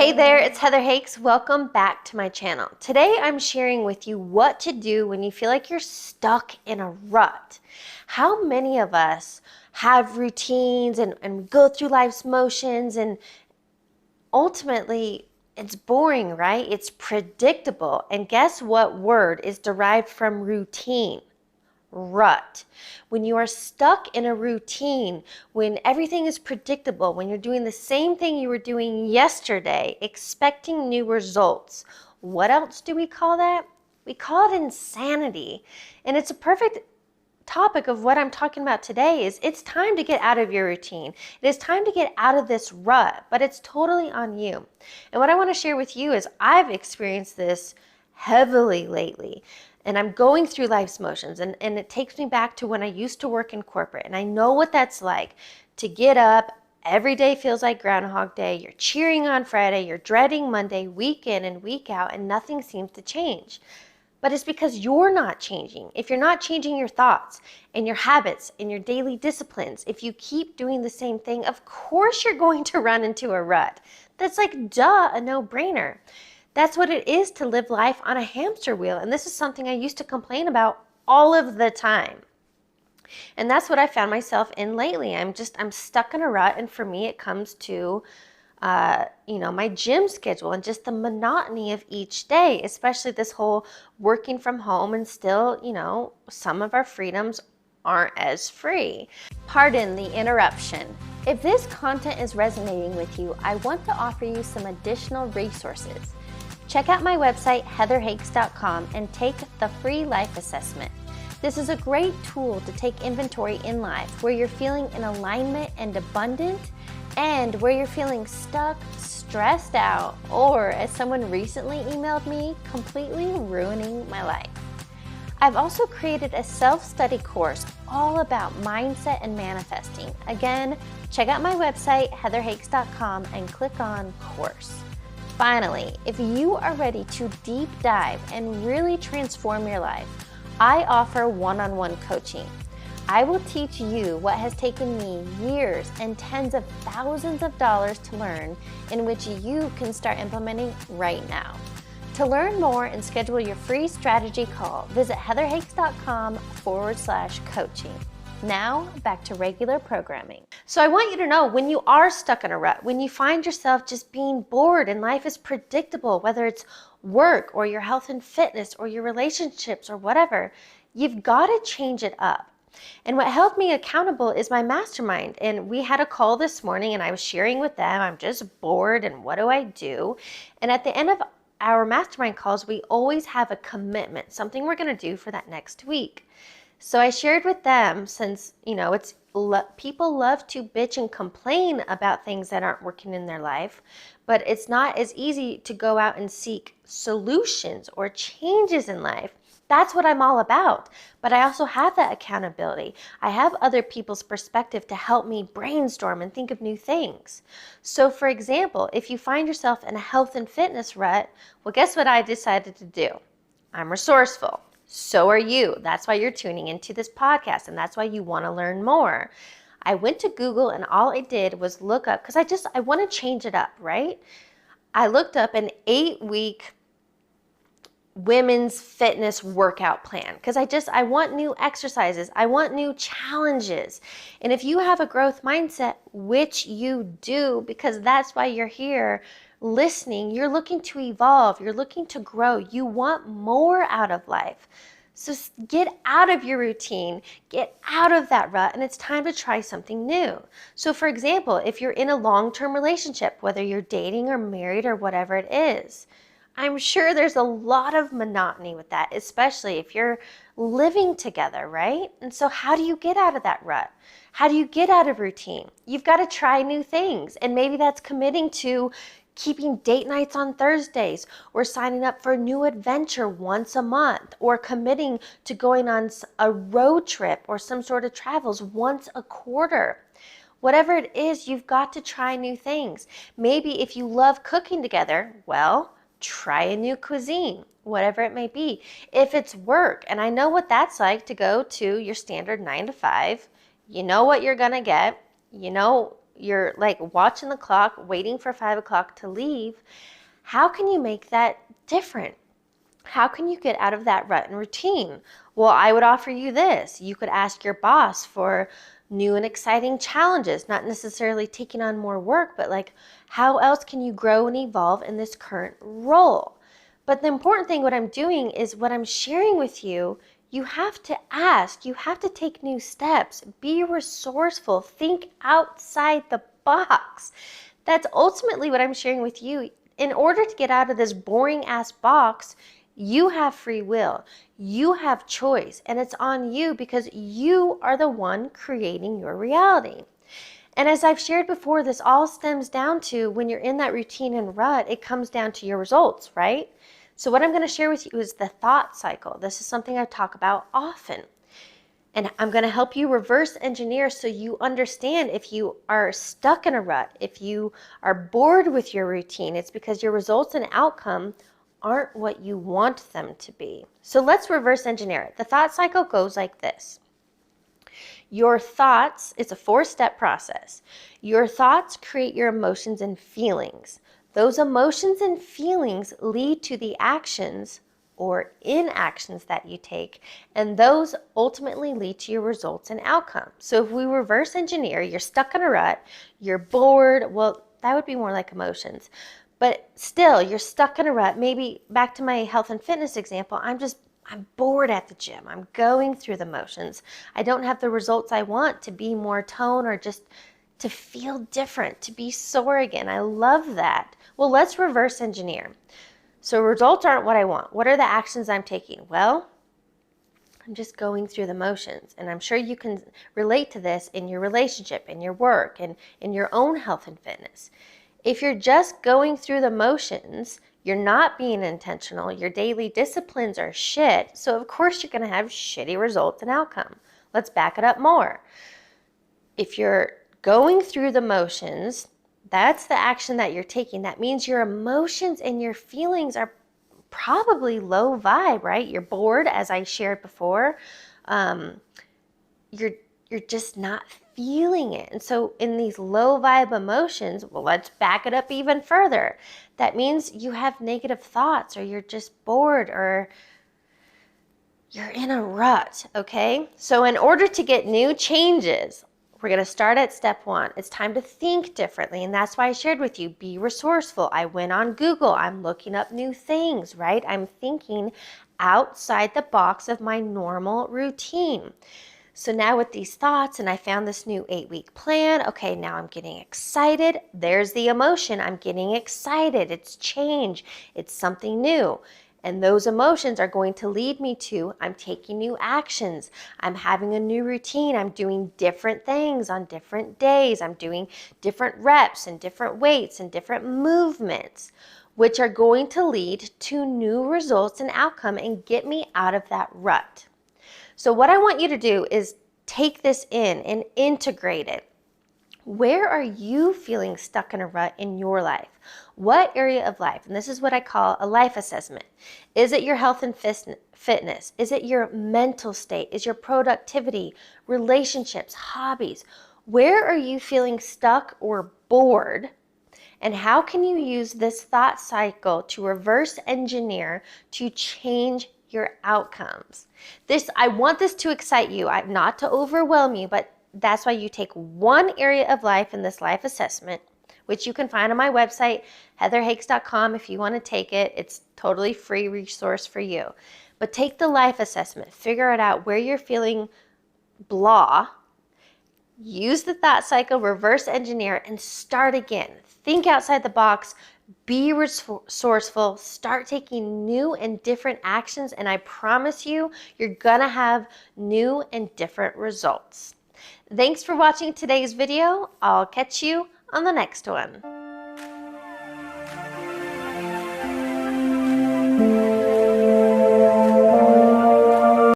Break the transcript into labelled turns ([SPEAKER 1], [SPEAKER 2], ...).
[SPEAKER 1] Hey there, it's Heather Hakes. Welcome back to my channel. Today I'm sharing with you what to do when you feel like you're stuck in a rut. How many of us have routines and go through life's motions, and ultimately it's boring, right? It's predictable. And guess what word is derived from routine? Rut. When you are stuck in a routine, when everything is predictable, when you're doing the same thing you were doing yesterday, expecting new results, what else do we call that? We call it insanity. And it's a perfect topic of what I'm talking about today. Is it's time to get out of your routine. It is time to get out of this rut, but it's totally on you. And what I want to share with you is I've experienced this heavily lately. And I'm going through life's motions, and it takes me back to when I used to work in corporate. And I know what that's like to get up. Every day feels like Groundhog Day. You're cheering on Friday. You're dreading Monday, week in and week out, and nothing seems to change. But it's because you're not changing. If you're not changing your thoughts and your habits and your daily disciplines, if you keep doing the same thing, of course you're going to run into a rut. That's like, duh, a no-brainer. That's what it is to live life on a hamster wheel. And this is something I used to complain about all of the time. And that's what I found myself in lately. I'm stuck in a rut. And for me, it comes to, my gym schedule and just the monotony of each day, especially this whole working from home, and still, some of our freedoms aren't as free. Pardon the interruption. If this content is resonating with you, I want to offer you some additional resources. Check out my website, heatherhakes.com, and take the free life assessment. This is a great tool to take inventory in life where you're feeling in alignment and abundant, and where you're feeling stuck, stressed out, or, as someone recently emailed me, completely ruining my life. I've also created a self-study course all about mindset and manifesting. Again, check out my website, heatherhakes.com, and click on course. Finally, if you are ready to deep dive and really transform your life, I offer one-on-one coaching. I will teach you what has taken me years and tens of thousands of dollars to learn, in which you can start implementing right now. To learn more and schedule your free strategy call, visit heatherhakes.com/coaching. Now, back to regular programming. So I want you to know, when you are stuck in a rut, when you find yourself just being bored and life is predictable, whether it's work or your health and fitness or your relationships or whatever, you've got to change it up. And what held me accountable is my mastermind. And we had a call this morning and I was sharing with them, I'm just bored and what do I do? And at the end of our mastermind calls, we always have a commitment, something we're going to do for that next week. So I shared with them, since, people love to bitch and complain about things that aren't working in their life, but it's not as easy to go out and seek solutions or changes in life. That's what I'm all about. But I also have that accountability. I have other people's perspective to help me brainstorm and think of new things. So for example, if you find yourself in a health and fitness rut, well, guess what I decided to do? I'm resourceful. So are you. That's why you're tuning into this podcast, and that's why you want to learn more. I went to Google, and all I did was look up, because I want to change it up, right? I looked up an 8-week women's fitness workout plan, because I want new exercises. I want new challenges. And if you have a growth mindset, which you do, because that's why you're here listening, you're looking to evolve, you're looking to grow, you want more out of life. So get out of your routine, get out of that rut, and it's time to try something new. So for example, if you're in a long-term relationship, whether you're dating or married or whatever it is, I'm sure there's a lot of monotony with that, especially if you're living together, right? And so how do you get out of that rut? How do you get out of routine? You've got to try new things, and maybe that's committing to keeping date nights on Thursdays, or signing up for a new adventure once a month, or committing to going on a road trip or some sort of travels once a quarter. Whatever it is, you've got to try new things. Maybe if you love cooking together, well, try a new cuisine, whatever it may be. If it's work, and I know what that's like to go to your standard 9 to 5, you know what you're gonna get, you're like watching the clock, waiting for 5 o'clock to leave. How can you make that different? How can you get out of that rut and routine? Well, I would offer you this. You could ask your boss for new and exciting challenges, not necessarily taking on more work, but like, how else can you grow and evolve in this current role? But the important thing, what I'm doing is what I'm sharing with you. You have to ask, you have to take new steps, be resourceful, think outside the box. That's ultimately what I'm sharing with you. In order to get out of this boring ass box, you have free will, you have choice, and it's on you because you are the one creating your reality. And as I've shared before, this all stems down to when you're in that routine and rut, it comes down to your results, right? So what I'm going to share with you is the thought cycle. This is something I talk about often. And I'm going to help you reverse engineer so you understand if you are stuck in a rut, if you are bored with your routine, it's because your results and outcome aren't what you want them to be. So let's reverse engineer it. The thought cycle goes like this. Your thoughts, it's a 4-step process. Your thoughts create your emotions and feelings. Those emotions and feelings lead to the actions or inactions that you take, and those ultimately lead to your results and outcomes. So if we reverse engineer, you're stuck in a rut, you're bored, well, that would be more like emotions. But still, you're stuck in a rut. Maybe back to my health and fitness example, I'm bored at the gym. I'm going through the motions. I don't have the results I want to be more tone or just to feel different, to be sore again. I love that. Well, let's reverse engineer. So results aren't what I want. What are the actions I'm taking? Well, I'm just going through the motions. And I'm sure you can relate to this in your relationship, in your work, and in your own health and fitness. If you're just going through the motions, you're not being intentional, your daily disciplines are shit, so of course you're going to have shitty results and outcome. Let's back it up more. If you're going through the motions, that's the action that you're taking. That means your emotions and your feelings are probably low vibe, right? You're bored, as I shared before. You're just not feeling it. And so in these low vibe emotions, well, let's back it up even further. That means you have negative thoughts, or you're just bored, or you're in a rut, okay? So in order to get new changes, we're going to start at step 1. It's time to think differently. And that's why I shared with you, be resourceful. I went on Google. I'm looking up new things, right? I'm thinking outside the box of my normal routine. So now with these thoughts, and I found this new 8-week plan, okay, now I'm getting excited. There's the emotion. I'm getting excited. It's change. It's something new. And those emotions are going to lead me to, I'm taking new actions. I'm having a new routine. I'm doing different things on different days. I'm doing different reps and different weights and different movements, which are going to lead to new results and outcome and get me out of that rut. So what I want you to do is take this in and integrate it. Where are you feeling stuck in a rut in your life? What area of life? And this is what I call a life assessment. Is it your health and fitness? Is it your mental state? Is your productivity, relationships, hobbies? Where are you feeling stuck or bored? And how can you use this thought cycle to reverse engineer to change your outcomes? I want this to excite you, not to overwhelm you, but that's why you take one area of life in this life assessment, which you can find on my website, heatherhakes.com, if you want to take it. It's totally free resource for you. But take the life assessment, figure it out where you're feeling blah, use the thought cycle, reverse engineer, and start again. Think outside the box, be resourceful, start taking new and different actions, and I promise you, you're gonna have new and different results. Thanks for watching today's video. I'll catch you on the next one.